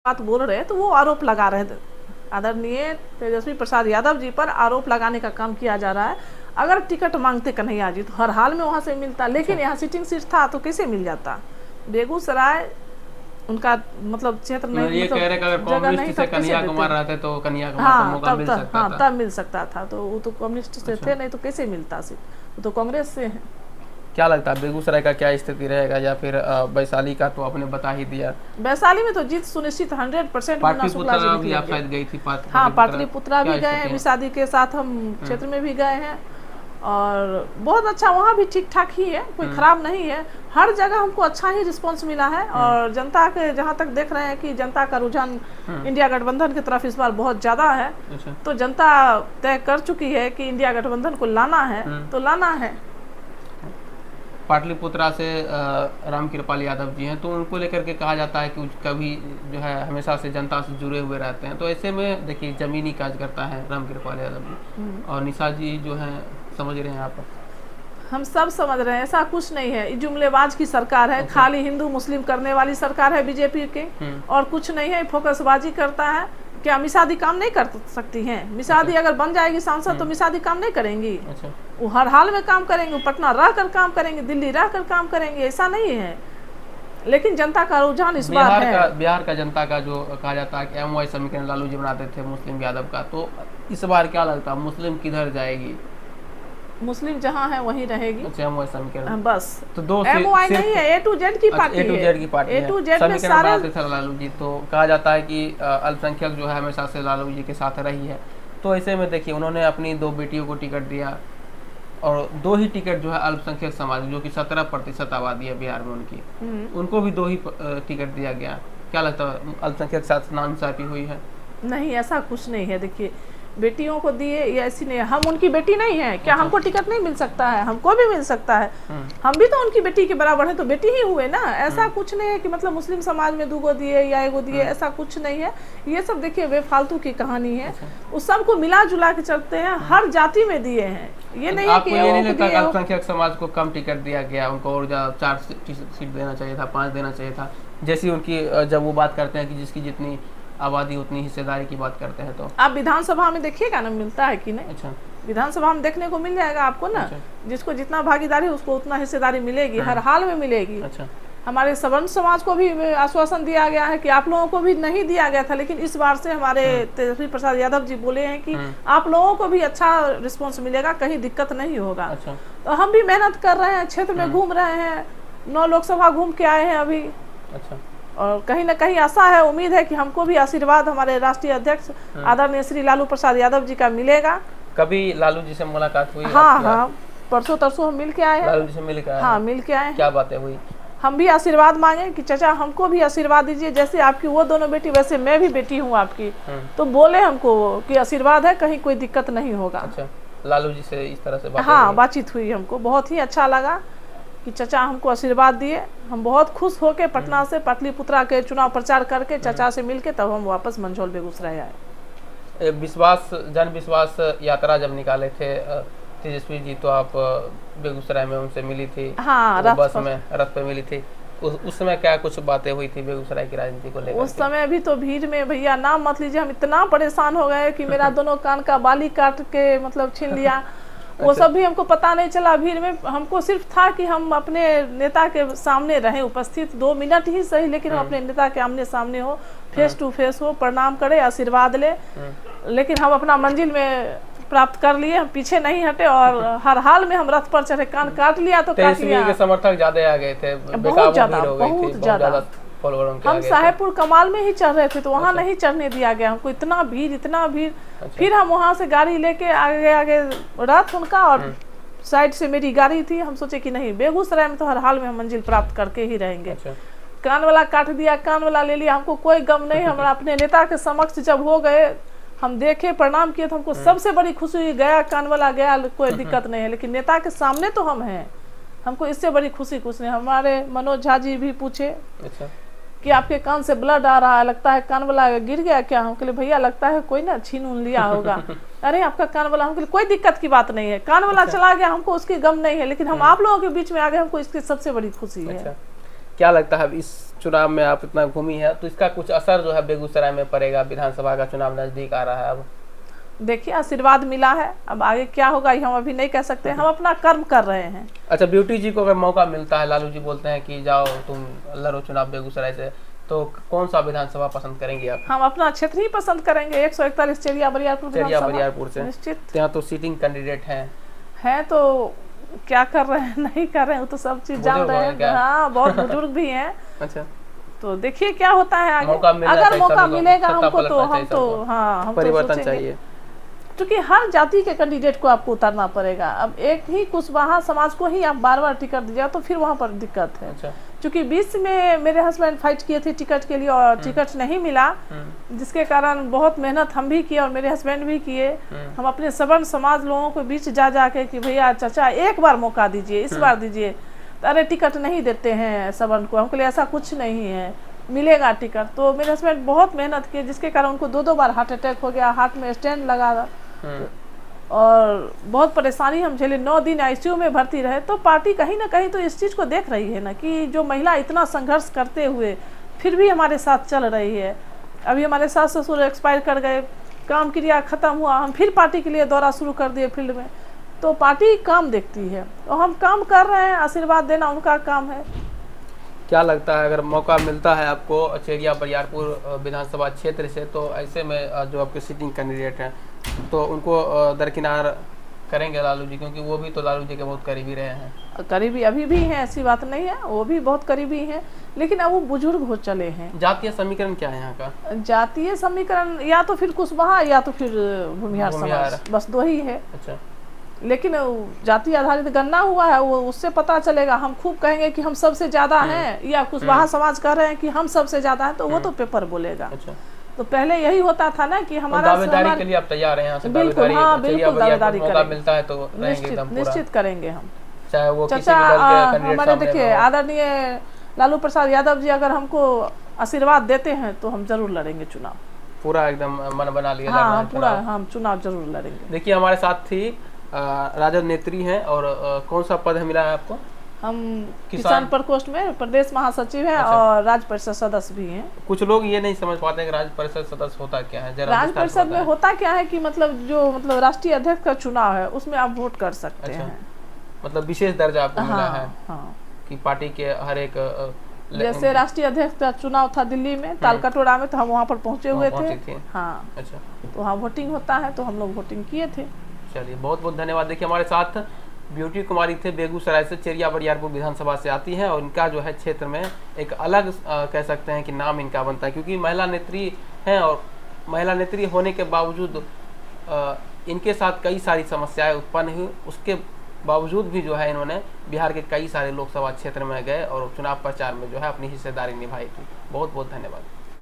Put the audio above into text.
बात बोल रहे हैं तो वो आरोप लगा रहे थे। आदरणीय तेजस्वी प्रसाद यादव जी पर आरोप लगाने का काम किया जा रहा है। अगर टिकट मांगते कन्हैया जी तो हर हाल में वहाँ से मिलता, लेकिन यहाँ सिटिंग सीट था तो कैसे मिल जाता। बेगूसराय उनका मतलब क्षेत्र नहीं, ये मतलब कह रहे कि अगर जगह नहीं कम्युनिस्ट था, से कन्हैया कुमार रहते तो कन्हैया कुमार का मौका मिल सकता था। तब मिल सकता था। तो वो तो कम्युनिस्ट से थे नहीं तो कैसे मिलता सीट, वो तो कांग्रेस से है। क्या लगता है बेगूसराय का क्या स्थिति रहेगा, या फिर वैशाली का तो आपने बता ही दिया। वैशाली में तो जीत सुनिश्चित 100%। पाटलिपुत्रा भी आप शायद गई थी। हाँ, पाटलिपुत्रा भी गए हैं, शादी के साथ हम क्षेत्र में भी गए हैं और बहुत अच्छा, वहाँ भी ठीक ठाक ही है, कोई खराब नहीं है। हर जगह हमको अच्छा ही रिस्पांस मिला है और जनता के जहाँ तक देख रहे हैं कि जनता का रुझान इंडिया गठबंधन की तरफ इस बार बहुत ज़्यादा है। तो जनता तय कर चुकी है कि इंडिया गठबंधन को लाना है तो लाना है। पाटलिपुत्रा से रामकृपाल यादव जी हैं, तो उनको लेकर के कहा जाता है कि कभी जो है हमेशा से जनता से जुड़े हुए रहते हैं। तो ऐसे में देखिए जमीनी कार्यकर्ता है रामकृपाल यादव जी, और निशा जी जो हैं, समझ रहे हैं आप। हम सब समझ रहे हैं, ऐसा कुछ नहीं है। ये जुमलेबाज की सरकार है, खाली हिंदू मुस्लिम करने वाली सरकार है बीजेपी के, और कुछ नहीं है। फोकसबाजी करता है। क्या मिसादी काम नहीं कर सकती हैं? मिसादी अगर बन जाएगी सांसद तो मिसादी काम नहीं करेंगी। वो हर हाल में काम करेंगे, पटना रह कर काम करेंगे, दिल्ली रह कर काम करेंगे, ऐसा नहीं है। लेकिन जनता का रुझान इस बार है। बिहार का जनता का जो कहा जाता है कि MY समीकरण लालू जी बनाते थे मुस्लिम यादव का, तो इस बार क्या लगता है मुस्लिम किधर जाएगी? मुस्लिम जहाँ है वहीं रहेगी। अच्छा, MY समीकरण बस। तो दो MY नहीं है, A to Z की पार्टी है। A to Z की पार्टी है। A to Z में सारे बनाते थे लालू जी। तो कहा जाता है कि अल्पसंख्यक जो है हमेशा से लालू जी के साथ रही है। तो ऐसे में देखिए उन्होंने अपनी 2 बेटियों को टिकट दिया, और 2 ही टिकट जो है अल्पसंख्यक समाज जो कि 17% आबादी है बिहार में उनकी, उनको भी 2 ही टिकट दिया गया। क्या लगता है अल्पसंख्यक साथ नाइंसाफी हुई है? नहीं, ऐसा कुछ नहीं है। देखिए बेटियों को दिए ये ऐसी नहीं है, हम उनकी बेटी नहीं है क्या? हमको टिकट नहीं मिल सकता है? हमको भी मिल सकता है। हम भी तो उनकी बेटी के बराबर है, तो बेटी ही हुए ना। ऐसा कुछ नहीं है कि मतलब मुस्लिम समाज में 2 गो दिए या 1 गो दिए, ऐसा कुछ नहीं है। ये सब देखिए बेफालतू की कहानी है। उस सबको मिला जुला के चलते हैं, हर जाति में दिए हैं। ये नहीं है कि अल्पसंख्यक समाज को कम टिकट दिया गया, उनको और ज्यादा 4 सीट देना चाहिए था, 5 देना चाहिए था। जैसी उनकी जब वो बात करते हैं कि जिसकी जितनी आबादी उतनी हिस्सेदारी की बात करते हैं, तो आप विधानसभा में देखिएगा ना मिलता है कि नहीं। अच्छा, विधानसभा में देखने को मिल जाएगा आपको ना। अच्छा। जिसको जितना भागीदारी उसको उतना हिस्सेदारी मिलेगी, हर हाल में मिलेगी। अच्छा। हमारे सवर्ण समाज को भी आश्वासन दिया गया है कि आप लोगों को भी नहीं दिया गया था, लेकिन इस बार से हमारे तेजस्वी प्रसाद यादव जी बोले हैं कि आप लोगों को भी अच्छा रिस्पॉन्स मिलेगा, कहीं दिक्कत नहीं होगा। अच्छा। तो हम भी मेहनत कर रहे हैं, क्षेत्र में घूम रहे हैं, 9 लोकसभा घूम के आए हैं अभी। अच्छा। और कहीं ना कहीं आशा है, उम्मीद है कि हमको भी आशीर्वाद हमारे राष्ट्रीय अध्यक्ष आदरणीय श्री लालू प्रसाद यादव जी का मिलेगा। कभी लालू जी से मुलाकात हुई? हाँ, परसों तरसों हम मिल के आए हैं। लालू जी से मिल के आए? हाँ, मिल के आए हैं। क्या बातें हुई? हम भी आशीर्वाद मांगे कि चाचा हमको भी आशीर्वाद दीजिए, जैसे आपकी वो दोनों बेटी वैसे मैं भी बेटी हूँ आपकी। तो बोले हमको कि आशीर्वाद है, कहीं कोई दिक्कत नहीं होगा। अच्छा, लालू जी से इस तरह से बातचीत हुई, हमको बहुत ही अच्छा लगा कि चाचा हमको आशीर्वाद दिए। हम बहुत खुश होके पटना से पाटलिपुत्रा के चुनाव प्रचार करके चाचा से मिलके तब हम वापस मंझौल बेगूसराय आए। जन विश्वास यात्रा जब निकाले थे तेजस्वी जी, तो आप बेगूसराय में उनसे मिली थी। हाँ, बस में रथ पे मिली थी। उस समय क्या कुछ बातें हुई थी बेगूसराय की राजनीति को लेकर? उस समय भी तो भीड़ में भैया नाम मत लीजिए, हम इतना परेशान हो गए कि मेरा दोनों कान का बाली काट के मतलब छीन लिया। वो सब भी हमको पता नहीं चला भीड़ में। हमको सिर्फ था कि हम अपने नेता के सामने रहें उपस्थित, 2 मिनट ही सही, लेकिन हम अपने नेता के आमने सामने हो, फेस टू फेस हो, प्रणाम करे, आशीर्वाद ले। लेकिन हम अपना मंजिल में प्राप्त कर लिए, हम पीछे नहीं हटे और हर हाल में हम रथ पर चढ़े। कान काट लिया तो काट लिया। के समर्थक ज्यादा आ गए थे, बहुत ज्यादा। हम साहेबपुर कमाल में ही चढ़ रहे थे तो वहाँ नहीं चढ़ने दिया गया हमको, इतना भीड़। अच्छा। फिर हम वहाँ से गाड़ी लेके आगे रथ उनका, और साइड से मेरी गाड़ी थी। हम सोचे कि नहीं, बेगूसराय में तो हर हाल में हम मंजिल प्राप्त करके ही रहेंगे। अच्छा। कान वाला काट दिया, कान वाला ले लिया, हमको कोई गम नहीं। हमारा अपने नेता के समक्ष जब हो गए, हम देखे, प्रणाम किए, तो हमको सबसे बड़ी खुशी हुई। गया कान वाला गया, कोई दिक्कत नहीं है, लेकिन नेता के सामने तो हम हैं, हमको इससे बड़ी खुशी कुछ नहीं। हमारे मनोज झा जी भी पूछे कि आपके कान से ब्लड आ रहा है, लगता है कान वाला गिर गया क्या? हम कहले भैया लगता है कोई ना छीन उन लिया होगा। अरे आपका कान वाला, हम कहले कोई दिक्कत की बात नहीं है, कान वाला चला गया, हमको उसकी गम नहीं है, लेकिन हम आप लोगों के बीच में आ गए, हमको इसकी सबसे बड़ी खुशी है। क्या लगता है इस चुनाव में आप इतना घूमी है, तो इसका कुछ असर जो है बेगूसराय में पड़ेगा? विधानसभा का चुनाव नजदीक आ रहा है अब। देखिए आशीर्वाद मिला है, अब आगे क्या होगा ये हम अभी नहीं कह सकते, हम अपना कर्म कर रहे हैं। अच्छा, ब्यूटी जी को अगर मौका मिलता है, लालू जी बोलते हैं कि जाओ तुम लड़ो चुनाव बेगूसराय से, तो कौन सा विधानसभा पसंद करेंगे आप? हम अपना क्षेत्र ही पसंद करेंगे, 141 चेरिया बरियारपुर से। निश्चित। यहाँ तो सीटिंग कैंडिडेट हैं तो क्या कर रहे हैं नहीं कर रहे हैं, तो सब चीज जान रहे हैं। हाँ, बहुत बुजुर्ग भी हैं। अच्छा, तो देखिए क्या होता है आगे। अगर मौका मिलेगा हमको तो हम तो हम परिवर्तन चाहिए, क्योंकि हर जाति के कैंडिडेट को आपको उतारना पड़ेगा। अब एक ही कुशवाहा समाज को ही आप बार बार टिकट दीजिए तो फिर वहाँ पर दिक्कत है। अच्छा। क्योंकि बीच में मेरे हस्बैंड फाइट किए थे टिकट के लिए और टिकट नहीं मिला, जिसके कारण बहुत मेहनत हम भी किए और मेरे हस्बैंड भी किए। हम अपने सवर्ण समाज लोगों के बीच जा जाके कि भैया चाचा एक बार मौका दीजिए, इस बार दीजिए। तो अरे टिकट नहीं देते हैं सवर्ण को, हमको ऐसा कुछ नहीं है, मिलेगा टिकट। तो मेरे हस्बैंड बहुत मेहनत किए, जिसके कारण उनको 2 बार हार्ट अटैक हो गया, हार्ट में स्टेंट लगा और बहुत परेशानी हम झेले। 9 दिन आईसीयू में भर्ती रहे। तो पार्टी कहीं ना कहीं तो इस चीज़ को देख रही है ना कि जो महिला इतना संघर्ष करते हुए फिर भी हमारे साथ चल रही है। अभी हमारे सास ससुर एक्सपायर कर गए, काम क्रिया खत्म हुआ, हम फिर पार्टी के लिए दौरा शुरू कर दिए फील्ड में। तो पार्टी काम देखती है और हम काम कर रहे हैं, आशीर्वाद देना उनका काम है। क्या लगता है अगर मौका मिलता है आपको चेरिया बरियारपुर विधानसभा क्षेत्र से, तो ऐसे में जो आपके सिटिंग कैंडिडेट हैं तो उनको दरकिनार करेंगे लालू जी? क्योंकि वो भी तो लालू जी के बहुत करीबी रहे हैं। करीबी अभी भी हैं, ऐसी बात नहीं है, वो भी बहुत करीबी हैं, लेकिन अब वो बुजुर्ग हो चले हैं। जातीय समीकरण क्या है यहाँ का? जातीय समीकरण या तो फिर कुशवाहा या तो फिर भूमिहार समाज, बस 2 ही है। अच्छा। लेकिन जाति आधारित गणना हुआ है, वो उससे पता चलेगा। हम खूब कहेंगे कि हम सबसे ज्यादा हैं या कुशवाहा समाज कह रहे हैं कि हम सबसे ज्यादा हैं, तो वो तो पेपर बोलेगा। अच्छा। तो पहले यही होता था ना कि हमारा दावेदारी के लिए आप तैयार हैं यहाँ से? बिल्कुल, हाँ बिल्कुल दावेदारी करेंगे, मिलता है तो निश्चित करेंगे हम। चाहे वो चाचा हमारे देखिए आदरणीय लालू प्रसाद यादव जी अगर हमको आशीर्वाद देते हैं तो हम जरूर लड़ेंगे चुनाव। पूरा एकदम मन बना लिया? हाँ, पूरा हम चुनाव जरूर लड़ेंगे। देखिए हमारे साथ थी राजद नेत्री हैं, और कौन सा पद मिला है आपको? हम किसान प्रकोष्ठ में प्रदेश महासचिव हैं। अच्छा। और राज्य परिषद सदस्य भी हैं। कुछ लोग ये नहीं समझ पाते हैं कि राज्य परिषद सदस्य होता क्या है। राज्य परिषद में होता क्या है कि मतलब राष्ट्रीय अध्यक्ष का चुनाव है, उसमें आप वोट कर सकते हैं। मतलब विशेष दर्जा आपको मिला है? हाँ। कि पार्टी के हर एक जैसे राष्ट्रीय अध्यक्ष का चुनाव था दिल्ली में तालकटोरा में, तो हम वहाँ पर पहुँचे हुए थे। हाँ। अच्छा। तो वहाँ वोटिंग होता है, तो हम लोग वोटिंग किए थे। चलिए, बहुत बहुत धन्यवाद। देखिए हमारे साथ ब्यूटी कुमारी थे, बेगूसराय से, चेरिया बरियारपुर विधानसभा से आती हैं, और इनका जो है क्षेत्र में एक अलग कह सकते हैं कि नाम इनका बनता है, क्योंकि महिला नेत्री हैं। और महिला नेत्री होने के बावजूद इनके साथ कई सारी समस्याएं उत्पन्न हुई, उसके बावजूद भी जो है इन्होंने बिहार के कई सारे लोकसभा क्षेत्र में गए और चुनाव प्रचार में जो है अपनी हिस्सेदारी निभाई थी। बहुत बहुत धन्यवाद।